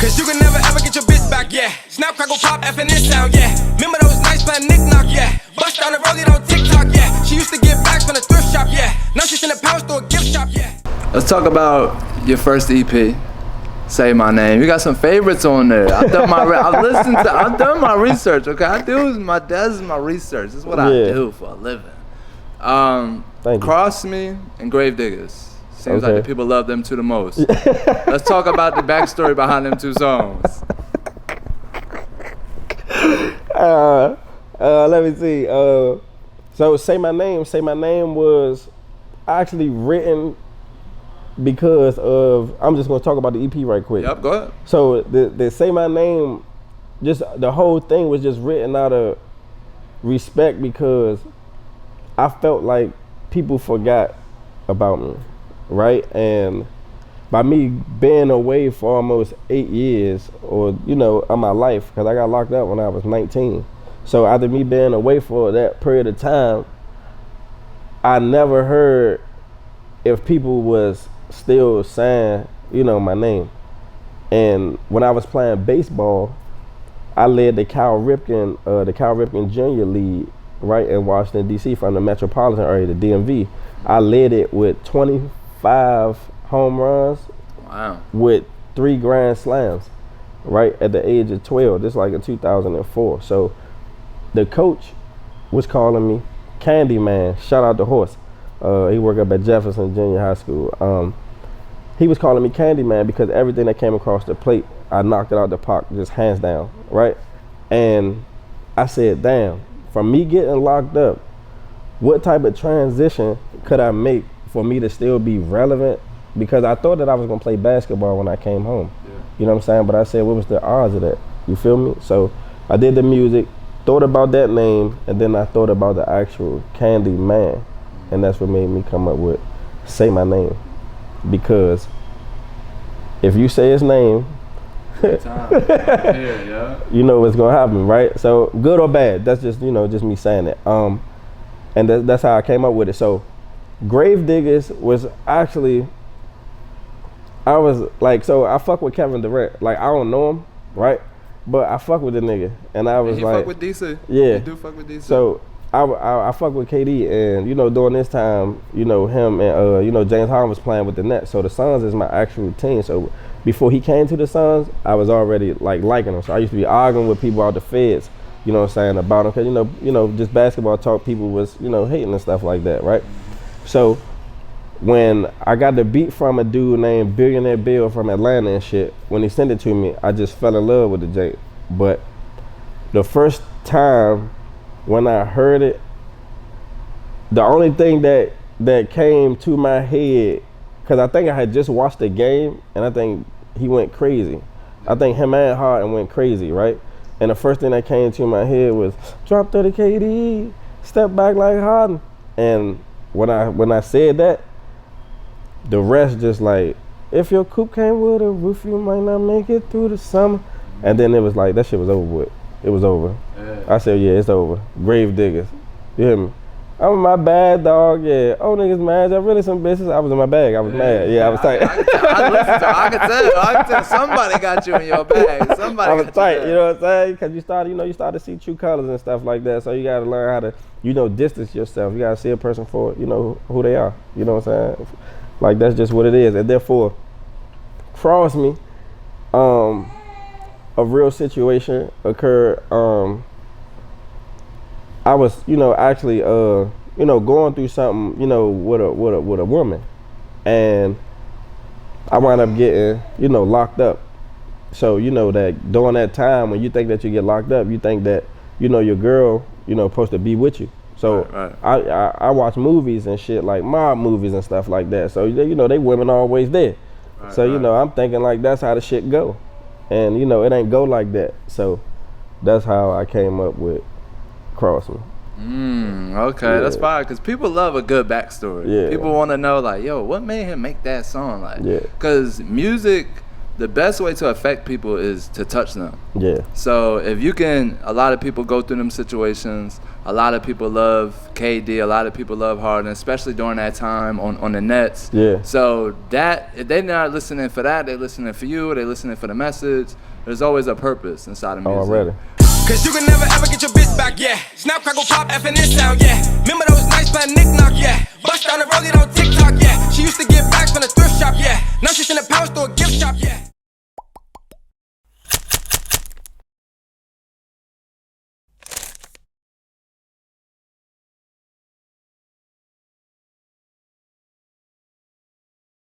Cause you can never ever get your bitch back, yeah. Snap, crackle, pop, F and this sound, yeah. Remember those nights playing knick-knock, yeah. Bust down the rollie on TikTok, yeah. She used to get bags from the thrift shop, yeah. Now she's in the power store, gift shop, yeah. Let's talk about your first EP, Say My Name. You got some favorites on there. I've done my research, okay? This is my research. This is what I do for a living. Cross Me and Gravediggers. Seems like the people love them two the most. Let's talk about the backstory behind them two songs. Let me see. So Say My Name was actually written because of, I'm just gonna talk about the EP right quick. Yep, go ahead. So the Say My Name, just the whole thing was just written out of respect because I felt like people forgot about me, right? And by me being away for almost 8 years, or of my life, because I got locked up when I was 19. So after me being away for that period of time, I never heard if people was still saying, my name. And when I was playing baseball, I led the Cal Ripken Junior League, right, in Washington, D.C. from the metropolitan area, the DMV. I led it with 25 home runs, with 3 grand slams, right, at the age of 12, just like in 2004. So the coach was calling me Candyman. Shout out to Horse. He worked up at Jefferson Junior High School. He was calling me Candyman because everything that came across the plate, I knocked it out the park, just hands down, right? And I said, damn, from me getting locked up, what type of transition could I make for me to still be relevant? Because I thought that I was gonna play basketball when I came home. Yeah. You know what I'm saying? But I said, what was the odds of that? You feel me? So I did the music, thought about that name, and then I thought about the actual Candyman. And that's what made me come up with Say My Name. Because if you say his name, you know what's gonna happen, right? So good or bad, that's just just me saying it. And that's how I came up with it. So Gravediggers was actually, I was like, so I fuck with Kevin Durant. Like I don't know him, right? But I fuck with the nigga, and I was and like, fuck with DC. Yeah, you do fuck with DC. So I fuck with KD, and during this time, him and James Harden was playing with the Nets. So the Suns is my actual team. So before he came to the Suns, I was already like liking him. So I used to be arguing with people out the feds, about him, because just basketball talk, people was hating and stuff like that, right? So when I got the beat from a dude named Billionaire Bill from Atlanta and shit, when he sent it to me, I just fell in love with the J. But the first time when I heard it, the only thing that came to my head, because I think I had just watched the game, and I think he went crazy. I think him and Harden went crazy, right? And the first thing that came to my head was, drop 30 KD, step back like Harden. And when I said that, the rest just like, if your coupe came with a roof, you might not make it through the summer. And then it was like, that shit was over with. It was over. Yeah. I said, yeah, it's over. Gravediggers. You hear me? I'm in my bag, dog. Yeah. Oh, niggas mad. I really some bitches. I was in my bag. I was mad. Yeah, I was tight. I can tell. Somebody got you in your bag. Somebody. I was tight. You know what I'm saying? Because you start to see true colors and stuff like that. So you got to learn how to, distance yourself. You got to see a person for, who they are. You know what I'm saying? Like that's just what it is. And therefore, Cross Me, a real situation occurred. I was, actually, going through something, with a woman, and I wound up getting, locked up. So, that during that time when you think that you get locked up, you think that, your girl, supposed to be with you. So right. I watch movies and shit, like mob movies and stuff like that. So, they women always there. Right, so, I'm thinking like that's how the shit go. And, it ain't go like that. So that's how I came up with Cross Me. Okay, yeah. That's fine, because people love a good backstory. Yeah. People want to know, like, yo, what made him make that song? Like, because music the best way to affect people is to touch them. Yeah. So if you can, a lot of people go through them situations. A lot of people love KD. A lot of people love Harden, especially during that time on the Nets. Yeah. So that, if they're not listening for that, they're listening for you. They're listening for the message. There's always a purpose inside of music. Already. Cause you can never ever get your bitch back, yeah. Snap, crackle, pop, F and this sound, yeah. Remember those nights playing knick-knock, yeah. Bust down the road,